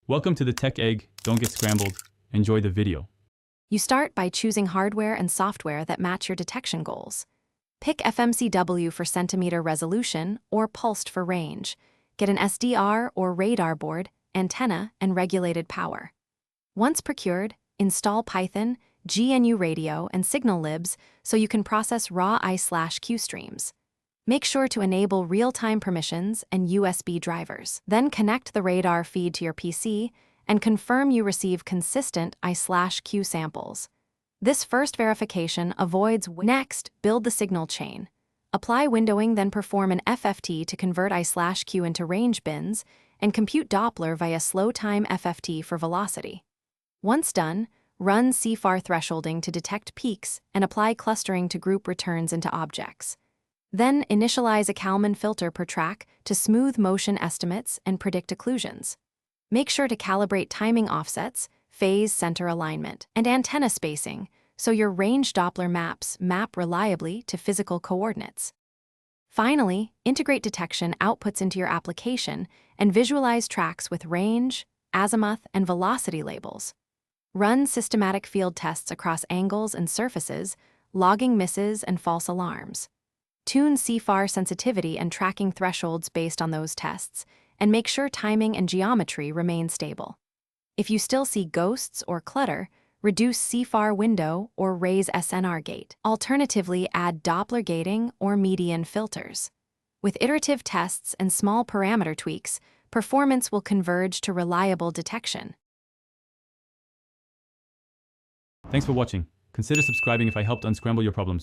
Welcome to the Tech Egg. Don't get scrambled. Enjoy the video. You start by choosing hardware and software that match your detection goals. Pick FMCW for centimeter resolution or pulsed for range. Get an SDR or radar board, antenna, and regulated power. Once procured, install Python, GNU Radio, and signal libs so you can process raw I/Q streams. Make sure to enable real-time permissions and USB drivers. Then connect the radar feed to your PC and confirm you receive consistent I/Q samples. This first verification avoids. Next, build the signal chain. Apply windowing, then perform an FFT to convert I/Q into range bins and compute Doppler via slow-time FFT for velocity. Once done, run CFAR thresholding to detect peaks and apply clustering to group returns into objects. Then initialize a Kalman filter per track to smooth motion estimates and predict occlusions. Make sure to calibrate timing offsets, phase center alignment, and antenna spacing so your range Doppler maps map reliably to physical coordinates. Finally, integrate detection outputs into your application and visualize tracks with range, azimuth, and velocity labels. Run systematic field tests across angles and surfaces, logging misses and false alarms. Tune CFAR sensitivity and tracking thresholds based on those tests, and make sure timing and geometry remain stable. If you still see ghosts or clutter, reduce CFAR window or raise SNR gate. Alternatively, add Doppler gating or median filters. With iterative tests and small parameter tweaks, performance will converge to reliable detection. Thanks for watching. Consider subscribing if I helped unscramble your problems.